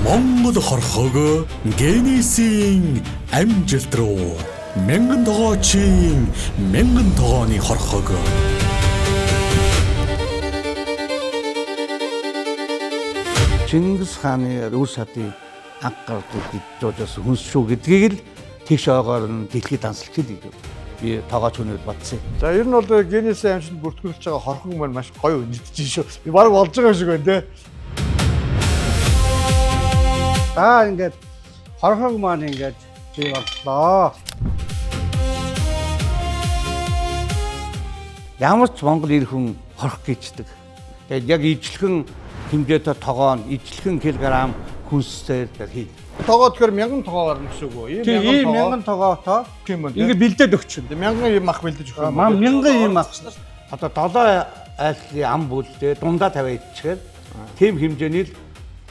Монгол хорхог генесийн амжилт руу мянган тогоочийн мянган тогооны хорхог. Чингис хааны Рус хадын анх гардууд дижоос хүнс шүү гэдгийг л тэгш ойгоор нь дэлхийд дансалж хэлдэг. Би тоогооч хүнээр батсан. За ер нь бол генесийн амжилт бүртгүүлж байгаа хорхон маань маш гоё үнэтгэж шүү. Би баг болж байгаа шиг байна те. Ингээд хорхог маань ингээд бий боллоо. Ямар ч Монгол эр хүн хорхог гэждэг. Тэгээд яг ижлэхэн хэмжээтэй тогоон, ижлэхэн килограмм хүнсээр хий. Тогоо тэгэхээр мянган тогоо гарна гэсэн үг үү? Ийм мянган тогоотой тийм үү? ингээд бэлдээд өгч. Мянган юм ах бэлдэж өгөх юм. Мянган юм ах. Одоо 7 айлтлын ам бүлдээ дундаа тавиа ичгээд тийм хэмжээний л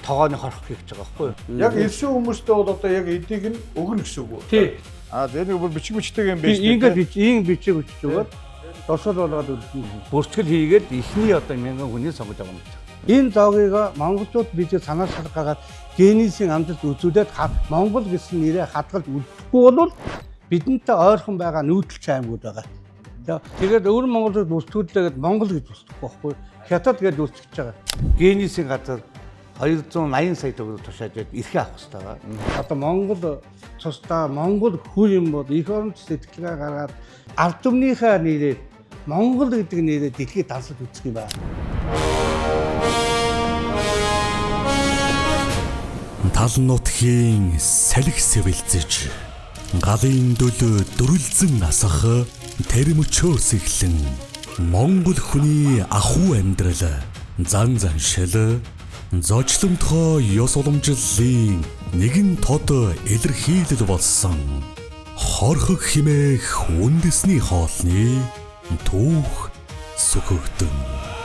тогооны хорхог хийж байгаа байхгүй юу? Яг ирсэн хүмүүстээ бол одоо яг эдийг нь өгнө гэсэн үг үү? Тий. Нэг бүр бичиг бичтэй юм биш. Ингээд ийм бичиг өчж өгөөд дурсгал болгоод бүртгэл хийгээд ихний одоо мянган хүний сонгож авах юм. Энэ зоогийг монголчууд бид санаа шалгаад генесийн амжилт үзүүлээд Монгол гэсэн нэрээ хадгалж үлдэхгүй бол бидэнтэй ойрхон байгаа нүүдэлч аймагуд байгаа. Тэгээд өөр монголчууд бүртгүүлээд Монгол гэж бүсдэггүй байхгүй. Хятад гэж үүсгэж байгаа. Генесийн газар 280 сая төгрөг тушаажээд эрхээ авах хэрэгтэй байгаа. Одоо Монгол цусдаа Монгол хөр юм бол эх оронч сэтгэлгээ гаргаад ард түмнийхээ нэрээр Монгол гэдэг нэрээр дэлхийд дансалж үзэх юм байна. Тал нутгийн салхи сэвэлзэж галын дөлөө дөрүлзэн насах тэрмөчөөс эхлэн Монгол хүний ахуй амьдрал зан заншил зочломтгой ёс уламжлалын нэгэн тод илэрхийлэл болсон хорхог химээх үндэсний хоолны түүх сүхэгдэн.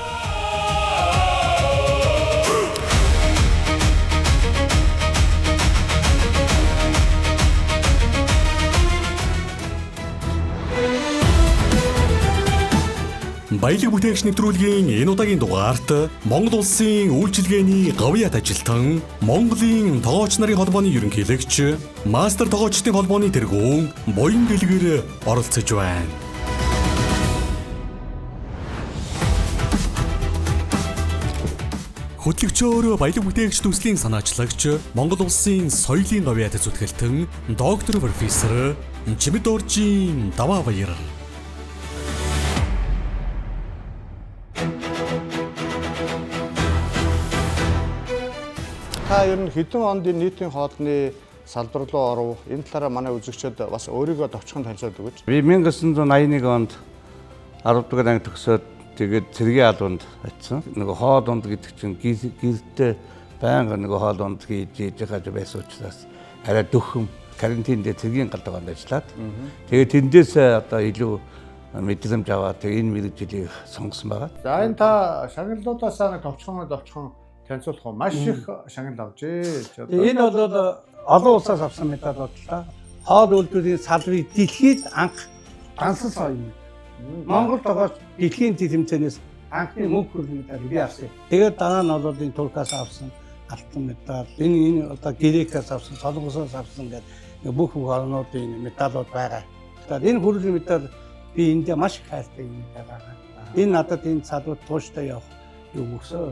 Баялаг бүтээгч нэвтрүүлгийн энэ удаагийн дугаарт Монгол улсын үйлчилгээний говьяат ажилтан, Монголын тогооч нарын холбооны ерөнхийлөгч, мастер тогоочдын холбооны тэргүүн Буян Дэлгэр оролцож байна. Хөтлөгчөөр баялаг бүтээгч төслийн санаачлагч, Монгол улсын соёлын говьяат зүтгэлтэн, доктор профессор Чимэд Оржийн Даваа Баяр. Та ер нь хэдэн онд нийтийн хоолны салбар руу оров? Энэ талаараа манай үзэгчид бас өөрийгөө товчхон танилцуулж өгөөч. Би 1981 онд 10 дугаар анги төгсөөд тэгээд цэргийн албанд очив. Нөгөө хоол унд гэдэг чинь гэртээ байнга нөгөө хоол унд хийж байгаа байсан учраас арай дөхөм карантин дээр цэргийн галдаганд ажиллаад тэгээд тэндээс одоо илүү мэдрэмж аваад тэгээд энэ мэргэжлийг сонгосон байгаа. За энэ та шагналуудаас товчхон танилцуулах уу? Маш их шагнал авжээ. Энэ бол олон улсаас авсан медалууд л да. Хоол үйлдвэрийн салбарыг дэлхийд анх дансал соёо. Монгол тогооч дэлхийн тэмцээнээс анхны мөнх хөрөнгө медаль би авсан. Тэгээд дараа нь бол энэ Туркаас авсан алтан медаль, энэ одоо Грекээс авсан, Солонгосоос авсан гэдэг бүх орнуудын медалууд байгаа. Тэгэхээр энэ хөрөнгө медаль би энд маш их хайртай юм байгаа. Энэ надад энэ салбар тууштай явах юм өсөө.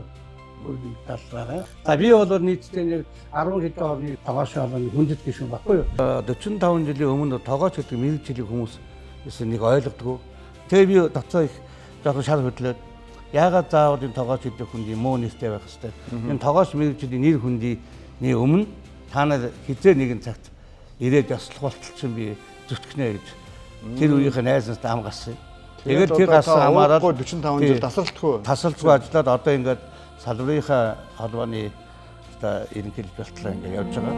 За би бол нийтдээ нэг 10 хэдэн орны тогооч холбооны хүндэт гишүүн баггүй юу. 45 жилийн өмнө тогооч гэдэг мэргэжлийн хүмүүс эсвэл нэг ойлгодгоо. Тэгээ би доцоо их жоохон шал хөдлөөд яагаад заавал энэ тогооч гэдэг хүндийн муу нэртэй байх хэвээр. Энэ тогооч мэргэжлийн нэр хүндийн өмнө та нар хизээ нэгэн цагт ирээд яслах болтол чинь би зүтгэнэ гэж тэр үеийнхээ найзаас ам гарсан. Тэгээд тэр гарсан амаараа 45 жил тасралтгүй ажиллаад одоо ингээд салбарынхаа холбооны ерөнхийлж болтлоо ингээд явж байгаа.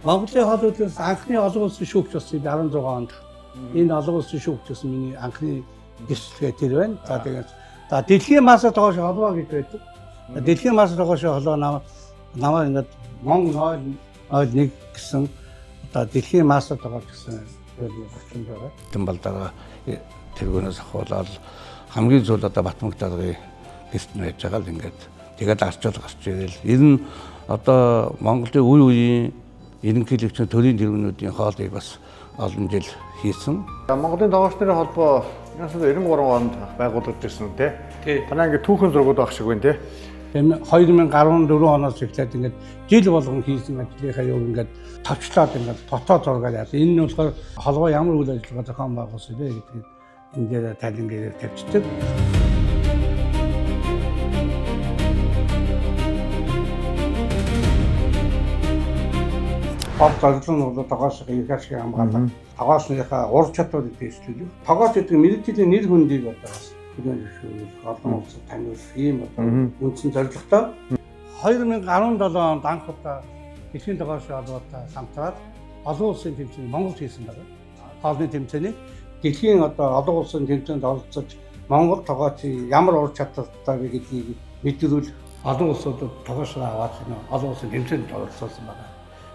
Монголын хоол үйлдвэрлэлээс анхны олон улсын шүүгч болсон 16 онд. Энэ олон улсын шүүгч болсон миний анхны гисгээ тэр байна. За тэгээд дэлхийн масаа тогоош холбоо гэж байдаг. Дэлхийн масаа тогоош холбоо намаа ингээд Монгол ойл нэг гэсэн одоо дэлхийн масаа тогоош гэсэн болчихсон байгаа. Тэмбэлдага тэргүүнээс хавуулаад хамгийн зүйл одоо Батмагтаргын гэрт нь байж байгаа л ингээд тэгээд гарчвал гарч ирэл. Энэ нь одоо Монголын үе үеийн ерөнхийлөгчийн төрийн тэргүүнүүдийн хоолыг бас олон жил хийсэн. Монголын тогооч нарын холбоо 1993 онд байгуулагдсан үү те? Танаа ингээд түүхэн зургууд байх шиг байна те? Тэгээд 2014 оноос эхлээд ингээд жил болгон хийсэн ажлынхаа юу ингээд товчлоод ингээд дотоод зургаад яа. Энэ нь болохоор холбоо ямар үйл ажиллагаа зохион байгуулсан бэ гэдгийг энэ дээр тайлан гэрээр тавьчихдаг. Зорилго нь бол тогоосыг их ашиг хамгаалах. Тогоосныхаа ур чадварыг дэвшлүүлэх. Тогоос гэдэг мэргэжлийн нэр хүндийг одоо бас олон улсад таниулах ийм одоо үндсэн зорилготой. 2017 онд анх удаа дэлхийн тогоосын холбоотой хамтраад олон улсын тэмцээний Монголд хийсэн байгаа. Хоолны тэмцээний дэлхийн одоо олон улсын тэмцээнд оролцож Монгол тогооцын ямар ур чадвартай вэ гэдгийг мэдрүүлэх олон улсуудад тогоосоо аваад олон улсын тэмцээнд оролцуулсан байна.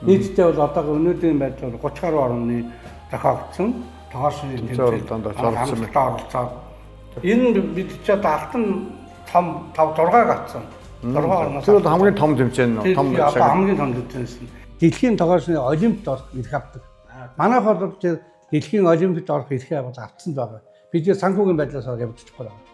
Нийтдээ бол одоо өнөөдрийн байдлаар 30 гаруй орны зохиогдсон тогоосын тэмцээнд оролцоод энэ бид ч одоо алтан том 5 6 гацсан. 6 орноос тэр бол хамгийн том тэмцээн нь том шаг. Хамгийн том тэмцээн. Дэлхийн тогоосны олимпиад орох эрх авдаг. Манайх бол дэлхийн олимпиад орох эрхээ авсан байгаа. Бид санхүүгийн байдлаас явж чадахгүй байна.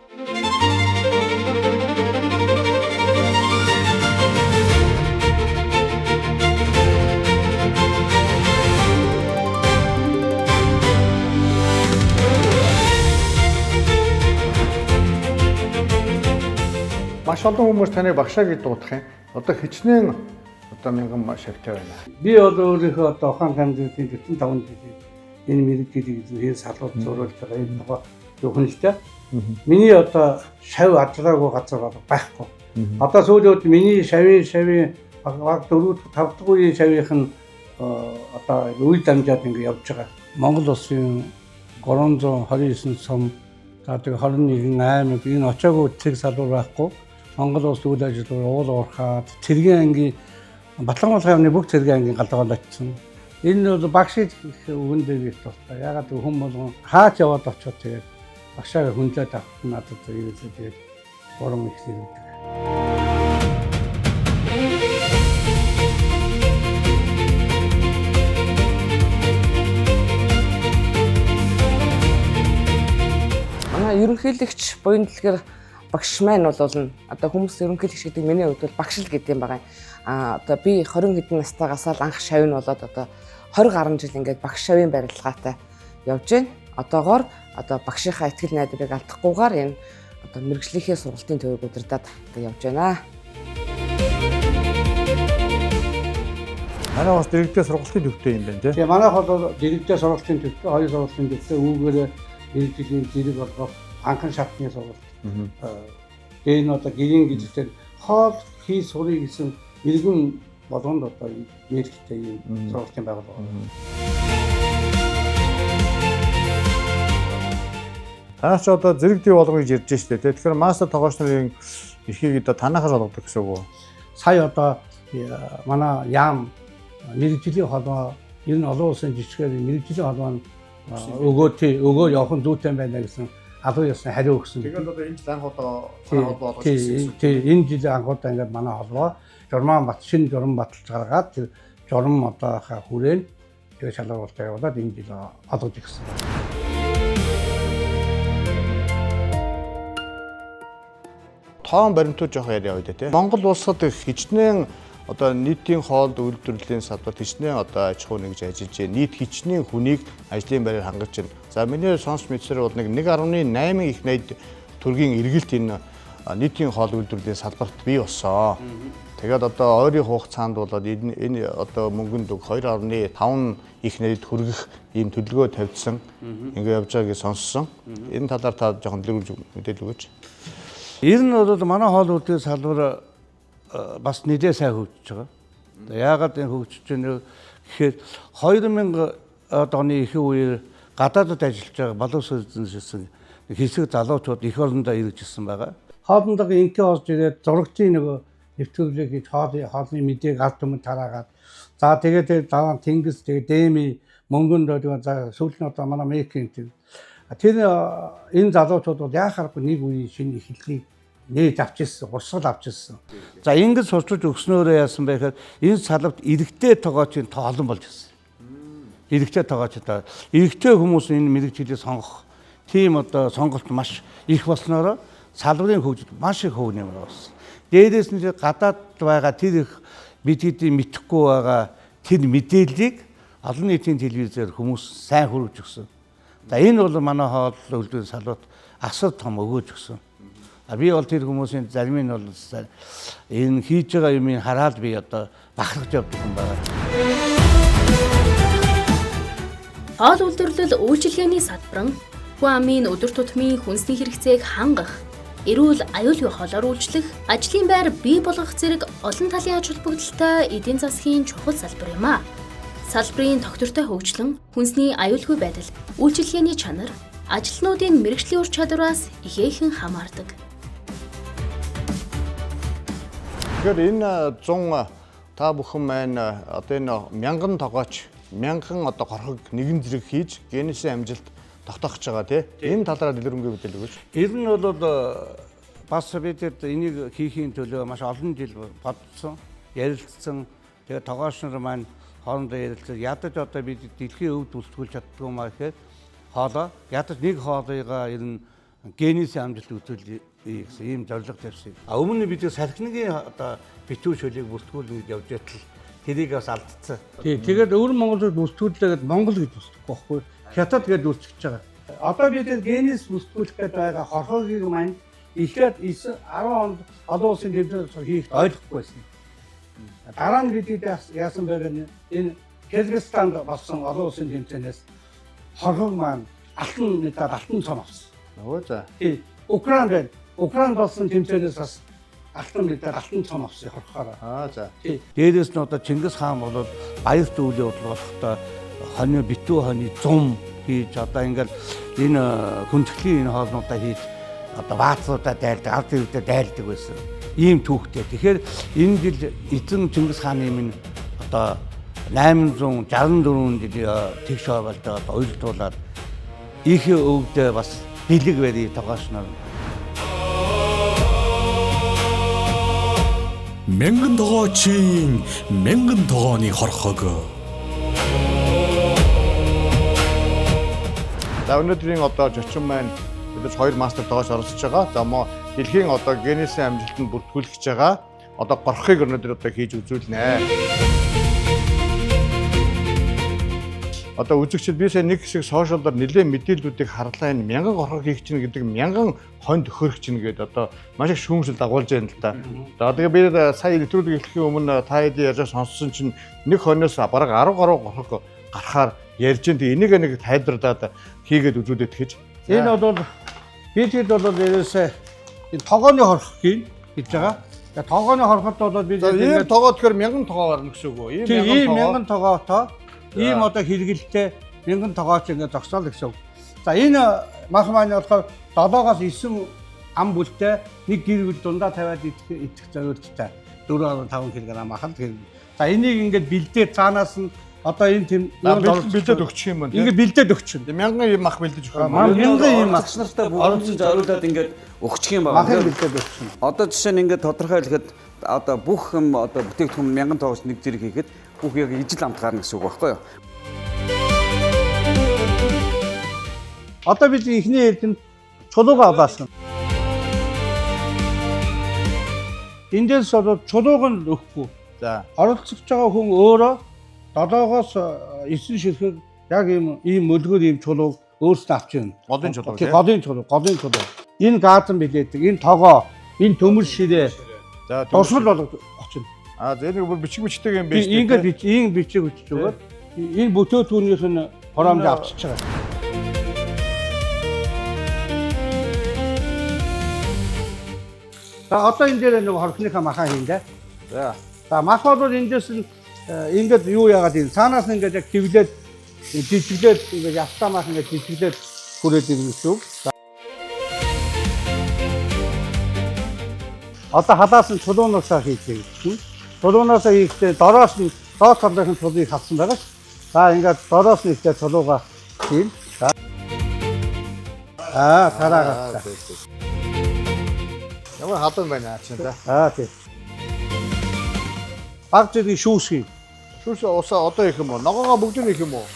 Маш олон хүмүүс таныг багшаа гэж дуудах юм. Одоо хичнээн одоо мянган шавтай байна. Би бол өөрийнхөө одоо ухаан хамтын 45 жилийн энэ мэргэжлийг зөвхөн салгууд зурулж байгаа энэ нөгөө зөвхөн л дээ. Миний одоо шав адлаагүй газар байхгүй. Одоо сүүлд миний шавын баг 4 5 дахь үеийн шавийнх нь одоо үйл дамжаад ингэ явж байгаа. Монгол улсын 329 сум тэгээд 21 аймаг энэ очоогүй цэг салбар байхгүй. Монгол улс үйл ажиллагаа уул уурхаад цэргийн ангийн Батлангуулгын амны бүх цэргийн ангийн галдгаанд очсон. Энэ бол багшид өгөндөө гэж байна. Ягаад хүн болгон хаач яваад очоод тэгээд багшаа хүнлээд авах нь надад ерөөсөө тэгээд гурван их зэрэгдэг. Манай ерөнхийлөгч буян дэлгэр багш маань бол одоо хүмүүс ерөнхийлөгч гэдэг миний хувьд бол багш л гэдэг юм байгаа. Одоо би 20 хэдэн настайгаас л анх шавь нь болоод одоо 20 гаруй жил ингээд багш шавийн барилгаатай явж байна. Одоогоор одоо багшийнхаа ихтгэл найдварыг алдахгүйгээр энэ одоо мэрэгжлийнхээ сургалтын төвийг удирдах одоо явж байна. Манай бас дэрэгдээ сургалтын төвтэй юм байна тийм. Тэгээ манайх бол дэрэгдээ сургалтын төвтэй, хоёр сургалтын төвтэй үүгээр мэрэгжлийн зэрэг болгох анхан шатны сургалт. Энэ одоо гэрийн гизэлтэй хоол хий сурыг гэсэн иргэн болгонд одоо нэрхтэй юм сургалтын байгууллага. Танаас ч одоо зэрэг дэв болгоно гэж ярьж штэ. Тэгэхээр мастер тогооч нарын эрхийг одоо танахаас олгодог гэсэн үг үү? Сая одоо манай яам мэрэгжлийн холбоо ер нь олон улсын жижигхэн мэрэгжлийн холбоо өгөө явах зүйтэй байна гэсэн алуу ясны хариу өгсөн. Тэгээд одоо энэ жил анх удаа холбоо болгосон. Тийм энэ жил анх удаа ингээд манай холбоо журман бат шинэ журам баталж гаргаад тэр журам одоо хүрээнд тэгээ шалгуулалт явуулаад энэ жил олгож ирсэн. Тоон баримтууд жоох яриа өгдөө тийм. Монгол улсад хичнээн одоо нийтийн хоол үйлдвэрлэлийн салбарт хичнээн одоо аж ахуй нэгж ажиллаж байна. Нийт хичнээн хүнийг ажлын байраар хангаж байна. За миний сонс мэдсээр бол 1.8 их найд төргийн эргэлт энэ нийтийн хоол үйлдвэрлэлийн салбарт бий болсон. Тэгээд одоо ойрын хугацаанд болоод энэ одоо мөнгөнд 2.5 их найд хүргэх ийм төлөвлөгөө тавьдсан. Ингээ явж байгааг сонссон. Энэ талаар та жоохон дэлгэрүүлж мэдээлэл өгөөч. Ер нь бол манай хоол үйлдвэрлэлийн салбар бас нэлээд сайн хөгжиж байгаа. Яагаад энэ хөгжиж байна гэхээр 2000 оны их үеэр гадаадд ажиллаж байгаа боловсролын хэсэг залуучууд их орондоо ирж ирсэн байгаа. Хоолндоо инкээ орж ирээд зурагчийн нөгөө нэвтрүүлэг хийж хоолны мэдээг аль түмэнд тараагаад за тэгээд дараа тэнгис тэгээд дээми мөнгөнд за сүүлд нь одоо манай мейкинг тэр энэ залуучууд бол яхааргүй нэг үеийн шинэ эхлэлийг нээж авч ирсэн, урсгал авч ирсэн. За ингэж сурчиж өгснөөрөө яасан бэ гэхээр энэ салбарт эрэгтэй тогоочийн тоо олон болж ирсэн. Эрэгтэй тогоочтой эрэгтэй хүмүүс энэ мэрэгчлийг сонгох тийм одоо сонголт маш их болсноор салбарын хөгжил маш их хөв нэмэр болсон. Дээрээс нь гадаад байгаа тэр их бид хэдийн мэдэхгүй байгаа тэр мэдээллийг олон нийтийн телевизээр хүмүүс сайн хүргэж өгсөн. За энэ бол манай хоол үйлдвэрийн салбарт асар том өгөөж өгсөн. Би бол тэр хүмүүсийн зарим нь бол энэ хийж байгаа юмыг хараад би одоо бахархаж явдаг юм байна. Хоол үйлдвэрлэл үйлчилгээний салбар нь хүн амын өдөр тутмын хүнсний хэрэгцээг хангах, эрүүл аюулгүй хоолоор үйлчлэх, ажлын байр бий болгох зэрэг олон талын ач холбогдолтой эдийн засгийн чухал салбар юм а. Салбарын тогтвортой хөгжлөн, хүнсний аюулгүй байдал, үйлчилгээний чанар, ажилтнуудын мэргэжлийн ур чадвараас ихээхэн хамаардаг. Тэгэхээр энэ 100 та бүхэн маань одоо энэ 1000 тогооч 1000 одоо горхог нэгэн зэрэг хийж генесийн амжилт тогтоохж байгаа тий. Энэ талаараа дэлгэрэнгүй мэдээлэл өгөөч. Ер нь бол бас бид энийг хийхийн төлөө маш олон жил бодсон, ярилцсан. Тэгээ тогооч нар маань хоорондоо ярилцсан. Ядаж одоо бид дэлхийн өвд үлдгүүлж чаддгүй маа гэхээр хоолоо ядаж нэг хоолойгоо ер нь генесийн амжилт үзүүлээ гэсэн ийм зорилго тавьсан. Өмнө нь бид салхиныгийн одоо битүү шөлийг бүртгүүлнэ гэж явж байтал тэрийг бас алдсан. Тий, тэгээд өвөр Монголд бүртгүүлээд Монгол гэж бүртгэхгүй байхгүй. Хятад гэж бүртгэж байгаа. Одоо бид генес бүртгүүлэх гээд байгаа хорхогийг маань ихэд 10 онд олон улсын тэмцээн хийх ойлгохгүй байсан. Дараа нь бид яасан бэ гэвэл энэ Кыргызстанд болсон олон улсын тэмцээнээс хорхог маань алтан медаль алтан цом авсан. Өө за. Тий, Украин болсон тэмцээнээс бас алтан медаль алтан цом авсан хорхохоор. За. Тий. Дээрээс нь одоо Чингис хаан бол баяр зүйлээ бодлохтой хоны битүү хоны зум хийж одоо ингээл энэ хүндэтгэлийн энэ хоолнуудаа хийж одоо баацуудаа дайлдаг, ард иргэдэд дайлдаг байсан. Ийм түүхтэй. Тэгэхээр энэ жил эзэн Чингис хааны минь одоо 864 жил тэгш хоолтой уйлдуулаад их өвдөө бас бэлэг барий тогоосноор 1000 тогоочийн 1000 тогооны хорхог. За өнөөдрийн одоо зочин маань бид 2 мастер тогооч оролцож байгаа. За мо дэлхийн одоо генесийн амжилтанд бүртгүүлэх гэж байгаа. Одоо горхыг өнөөдөр одоо хийж үзүүлнэ. Одоо үзэгчид би сая нэг хэсэг сошиалдаар нэлээд мэдээллүүдийг харлаа. Энэ 1000 горхог хийх чинь гэдэг 1000 хонд өхөрөх чинь гэдэг одоо маш их шүүмжил дагуулж байна л да. За тэгээ би сая нэвтрүүлэг эхлэхийн өмнө та хэд яаж сонссон чинь нэг хоньоос бараг 10 гаруй горхог гарахаар ярьж байна. Тэгээ энийг нэг тайлбарлаад хийгээд үзүүлээд гэж. Энэ бол бид бол ерөөсөө энэ тогооны хорхог хийж байгаа. Тэгээ тогооны хорхот бол бид ийм тогоо тэгэхээр 1000 тогоо гарна гэсэн үг үү? ийм 1000 тогоотоо ийм одоо хэрэгэлтэй 1000 тогооч ингээд зогсоол гэсэн үг. За энэ мах маань болохоор 7-оос 9 ам бүлтэй нэг гэр бүл дундаа тавиад идэх зорилттой 4.5 кг махад хэрэг. За энийг ингээд бэлдээ цаанаас нь одоо энэ тийм бэлдээд өгчих юм байна. ингээд бэлдээд өгчих. 1000 ийм мах бэлдэж өгөх юм. 1000 ийм мах нартай бүгд зориулаад ингээд өгчих юм байна. махыг бэлдээд өгчих. Одоо жишээ нь ингээд тодорхой хэлэхэд одоо бүх юм одоо бүтээгдэхүүн 1000 тогоос нэг зэрэг хийхэд бүх яг ижил амт гарна гэсэн үг байхгүй юу? Одоо бид ихний эрдэнд чулууга аваасан. Эндээс бол чулууг нь өгөхгүй. За. Оролцож байгаа хүн өөрөө 7-оос 9 ширхэг яг ийм мөлгөр ийм чулууг өөрсдөө авч ирнэ. Голын чулуу тийм. Голын чулуу. Энэ газан билээдэг, энэ тогоо, энэ төмөр ширээ. За дурсгал бол очино. За энэ бүр бичиг бичдэг юм биш үү? Ингээд ийм бичиг бичиж өгөөд энэ бүтээтгүүнийх нь хороомж авчиж байгаа. За одоо энэ дээр нэг хорхныхаа махаа хийн дээ. За. За мах бол эндээс нь ингээд юу яагаад юм цаанаас нь ингээд яг хөвлээд жижиглээд ингээд явтамаах ингээд жижиглээд хүрээд ирнэ шүү. Одоо халаас нь чулуунаасаа хийдэг. Чулуунаасаа хийхдээ дороос нь доод талынхын чулуug хавсан байгаа ш. За ингээд дороос нь ихтэй чулууга хийн. Тараагаа. Ямар халуун байна чинь да. Тийм. Баг зэргийн шүүс хий. Шүүс усаа одоо их юм уу? Ногоогоо бүгдийг их юм уу?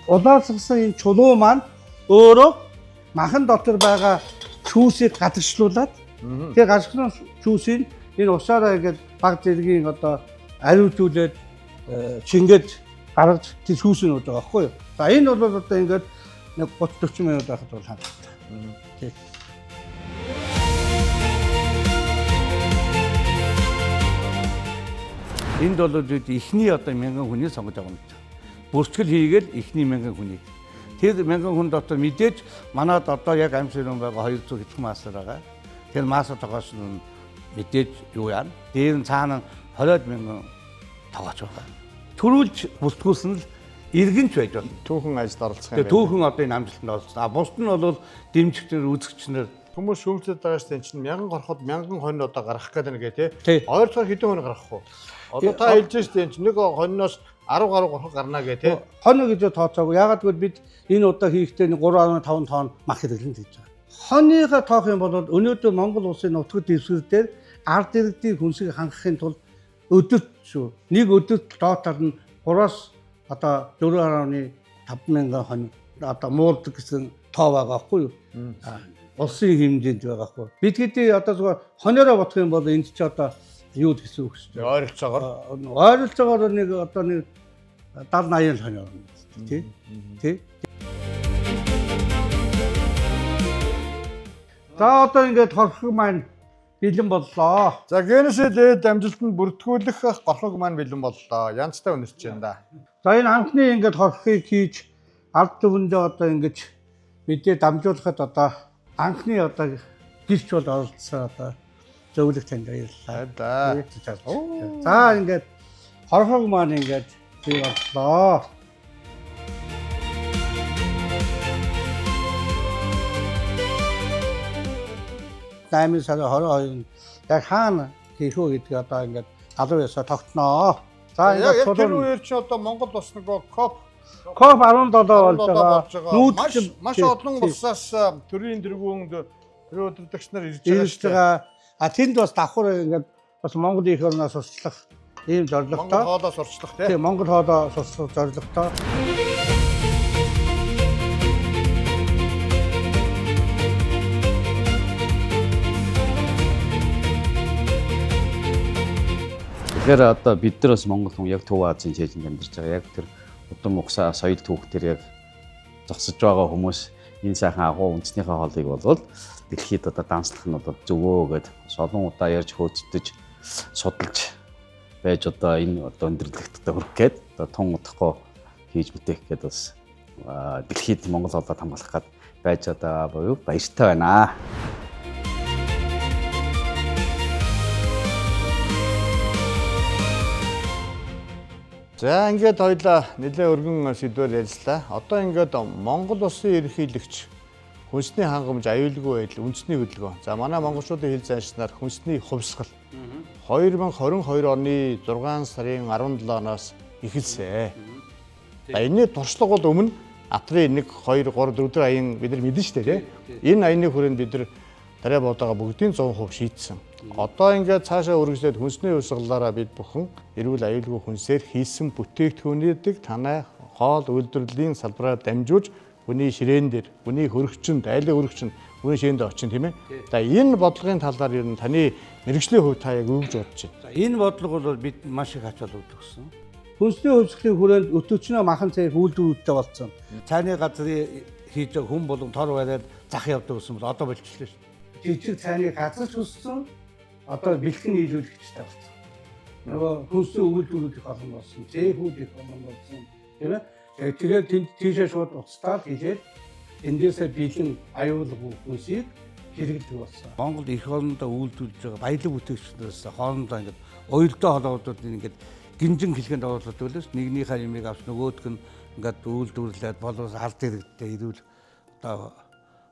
Удаалгасан энэ чулуу маань өөрөө махан дотор байгаа шүүсийг гадагшлуулад тэгээ гадагшлуулсан шүүсийг энэ усаараа ингээд баг зэргийн одоо ариутуулээд чингээд гаргаж тэр шүүснүүд байгаа байхгүй юу. За энэ бол одоо ингээд нэг 30-40 минут байхад бол хангалттай. Энд бол эхний одоо 1000 хүний сонгож байгаа юм. Бүртгэл хийгээл эхний 1000 хүнийг. Тэр 1000 хүн дотор мэдээж манад одоо яг амьсгал байгаа 200 хэдхэн маастер байгаа. Тэр маастер тогоос нь мэдээж юу яана. Дээр нь цаана 20,000 тогооч байгаа. Төрүүлж бүртгүүлсэн л иргэнч байж байна. Түүхэн ажилд оролцох юм. Тэгээ түүхэн одоо энэ амжилтанд оролцсон. Бусд нь бол дэмжигчнэр, үзэгчнэр Хүмүүс шүүмжлээд байгаа шүү дээ чинь 1000 гарахад 1000 хонь одоо гарах гэдэг нэг тий. Тий. Ойролцоогоор хэдэн хонь гарах вэ? Одоо та хэлж шүү дээ чинь нэг хоньноос 10 гаруй гарах гарна гэ тий. Хонь гэж тооцоогүй. Ягаад гэвэл бид энэ удаа хийхдээ 3.5 тонн мах хэрэглэн хийж байгаа. Хоньныхаа тоох юм бол өнөөдөр Монгол улсын нутгад дэвсгэр дээр ард иргэдийн хүнсийг хангахын тулд өдөрт шүү. Нэг өдөрт доотор нь 3-аас одоо 4.5 мянган хонь одоо муулдаг гэсэн тоо байгаа байхгүй юу? Улсын хэмжээнд байгаа хгүй. Бид хэдий одоо зүгээр хониороо бодох юм бол энд ч одоо юу гэсэн үг шүү дээ. Ойролцоогоор нэг одоо нэг 70-80 хониор тий. Тий. За одоо ингээд хорхог маань бэлэн боллоо. За генесээ дээд амжилтанд бүртгүүлэх горхог маань бэлэн боллоо. Янзтай өнөрч байна да. За энэ анхны ингээд хорхыг хийж ард түвэндээ одоо ингээд мэдээ дамжуулахад одоо анхны одоо гэрч бол оролцсон одоо зөвлөх танд баярлалаа. За ингээд хорхог маань ингээд бий боллоо. Даймын сарын 22-нд яг хаана хийх үү гэдгийг одоо ингээд алуу ясаа тогтноо. За яг тэр үеэр чи одоо Монгол бас нэг коп 17 болж байгаа. Маш олон улсаас төрийн дэргүүнд төрийн удирдагч нар ирж байгаа. Тэнд бас давхар ингээд бас Монгол их орноос сурчлах ийм зорилготой. Монгол хоолоо сурчлах тийм. Монгол хоолоо сурчлах зорилготой. Тэгэхээр одоо бид нар бас Монгол хүн яг Төв Азийн чийжинд амьдарч байгаа. Яг тэр удам угсаа соёл түүх төр яг зогсож байгаа хүмүүс энэ сайхан агуу үндэснийхээ хоолыг болвол дэлхийд одоо данслах нь одоо зөвөө гэд олон удаа ярьж хөөцдөж судалж байж одоо энэ одоо өндөрлөгтөд хүрэх гээд одоо тун удахгүй хийж бүтээх гээд бас дэлхийд Монгол хоолойд хамгаалах гээд байж байгаа буюу баяртай байна. За ингээд хоёлаа нэлээ өргөн сэдвээр ярьслаа. Одоо ингээд Монгол улсын ерөнхийлөгч хүнсний хангамж аюулгүй байдал үндэсний хөдөлгөөн. За манай монголчуудын хэл заншнаар хүнсний хувьсгал 2022 оны 6 сарын 17-наас эхэлсэн. За энэний туршлага бол өмнө Атрын 1 2 3 4 аян бид нар мэдэн штэ тий. Энэ аяны хүрээнд бид нар тариа боодоога бүгдийн 100% шийдсэн. Одоо ингээд цаашаа үргэлжлээд хүнсний хувьсгалаараа бид бүхэн эрүүл аюулгүй хүнсээр хийсэн бүтээгдэхүүнүүдийг танай хоол үйлдвэрлэлийн салбараар дамжуулж хүний ширээн дээр, хүний хөрөгчөнд, айлын хөрөгчөнд хүний ширээнд очин тийм ээ. За энэ бодлогын талаар ер нь таны мэрэгжлийн хувьд та яг юу гэж бодож байна? За энэ бодлого бол бид маш их ачаал өгсөн. Хүнсний хувьсгалын хүрээнд өтөчнөө махан цайг үйлдвэрүүдтэй болсон. Цайны газрын хийж байгаа хүн болон тор бариад зах явдаг гэсэн бол одоо болчихлоо шүү. Жижиг цайныг газарч өссөн. Одоо бэлтгэн нийлүүлэгчтэй болсон. Нөгөө хүнсний үйлдвэрүүд их олон болсон. Зэхүүд их олон болсон. Тийм ээ. Тэгээд тийшээ шууд уцтаад хийгээд эндээсээ бэлэн аюулгүй хүнсийг хэрэглэдэг болсон. Монголд их орондоо үйлдвэрлэж байгаа баялаг бүтээгдэхүүнээс хоорондоо ингээд уялдаа холбоотууд ингээд гинжин хэлхэнд оруулаад байлаас нэгнийхээ юмыг авч нөгөөдг нь ингээд үйлдвэрлээд болоос алд иргэдтэй ирүүл одоо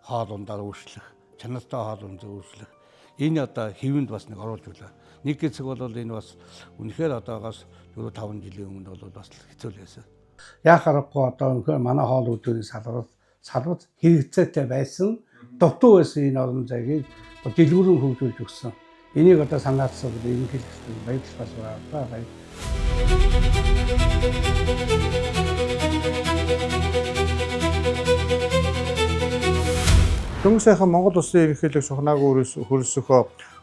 хоол ундаар үүшлэх, чанартай хоол унд үүшлэх энэ одоо хэвэнд бас нэг оруулж байлаа. Нэг хэсэг бол энэ бас үнэхээр одоогоос 4-5 жилийн өмнө бол бас хэцүү л байсан. Яах аргагүй одоо өнөхөр манай хоол үйлдвэрийн салбар хэрэгцээтэй байсан, дутуу байсан энэ орон зайгийг дэлгүүрэн хөгжүүлж өгсөн. Энийг одоо санаацсан ерөнхийлөгчдийн баярлал байна. Дөнгөж сайхан Монгол Улсын ерөнхийлөгч Сухнаагүй хөрөлсөхөө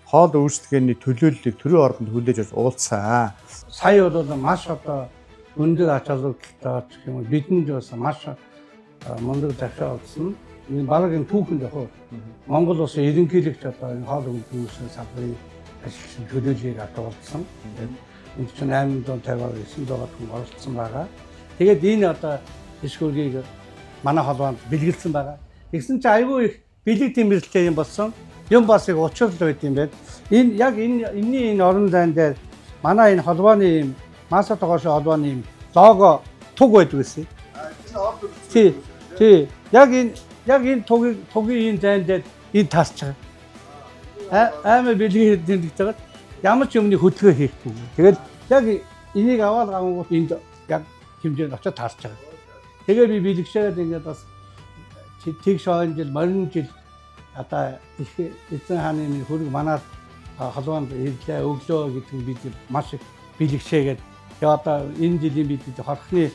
хоол үйлчлэгээний төлөөллийг төрийн оргонд хүлээж авч уулзсан. Сая бол маш одоо өндөр ач холбогдолтой гэх юм уу бидэнд бас маш мундаг захиа олсон. Энэ багийн түүхэнд яг Монгол Улсын ерөнхийлөгч одоо энэ хоол үйлдвэрлэлийн салбарын ажилчин төлөөллийг атуулсан. Энд чинь 850-900 хүн оролцсон байгаа. Тэгээд энэ одоо эсхүүргийг манай холбоонд бэлгэлсэн байгаа. Тэгсэн чинь айгүй их бэлэг тэмдэглэлтэй юм болсон. Юм бас их учрал байт юм байна. Энэ яг энэний энэ орон зайн дээр манай энэ холбооны юм Маса тогоошоо холбооны юм лого туг байдаг гэсэн. Тий. Яг энэ тугийн энэ зайн дээр энэ тасч байгаа. Аймаг бэлгийн тэмдэглэж байгаа. Ямар ч юмны хөдөлгөөн хийхгүй. Тэгээд яг энийг аваад гамгууд энд яг хэмжээнд очиод тасч байгаа. Тэгээ би бэлгшээд ингээд бас тэг шоон жил морин жил одоо их эзэн хааны хөрөг манад холбоонд ирлээ өглөө гэдэг нь бид маш их бэлгшээгээд тэгээ одоо энэ жилийн бид хорхны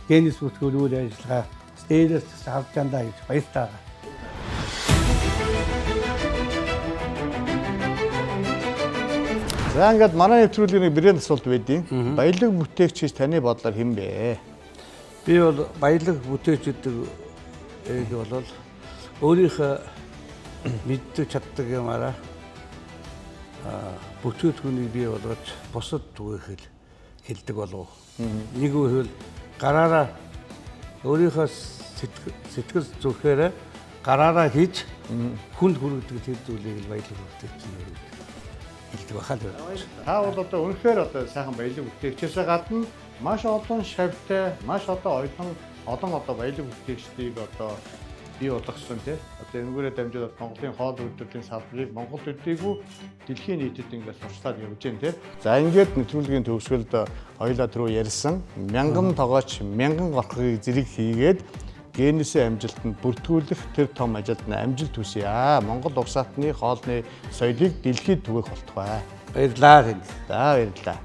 генис бүртгэл үйл ажиллагаа дээрээс харж байгаа гэж баярлалаа. За ингээд манай нэвтрүүлгийн брэнд асуулт байдیں۔ Баялаг бүтээгч таны бодлоор хэн бэ? Би бол баялаг бүтээгч гэдэг бол өөрийнхөө мэддэг чаддаг юмараа бүтээгдэхүүнийг бий болгож бусад түгээх хэлдэг болов. Нэг үйл гараараа өөрийнхөө сэтгэл зүрхээрээ гараараа хийж хүнд хүргэдэг тэр зүйлийг баялаг бүтээгч хэлдэг байхад байна. Та бол одоо үнэхээр одоо сайхан баялаг бүтээгчээс гадна маш олон шавьтай, маш олон одоо баялаг бүтээгчдийг одоо бий болгосон тий. Одоо энэгээр дамжуулаад Монголын хоол үйлдвэрлэлийн салбарыг Монгол төдийгүй дэлхийн нийтэд ингээд сурчлаад явж байна тий. За ингээд нэвтрүүлгийн төгсгөлд хоёулаа түрүү ярьсан 1000 тогооч 1000 горхыг зэрэг хийгээд генесийн амжилтанд бүртгүүлэх тэр том ажилд нь амжилт хүсье. Монгол уг саатны хоолны соёлыг дэлхийд түгээх болтугай. Баярлалаа. За баярлалаа.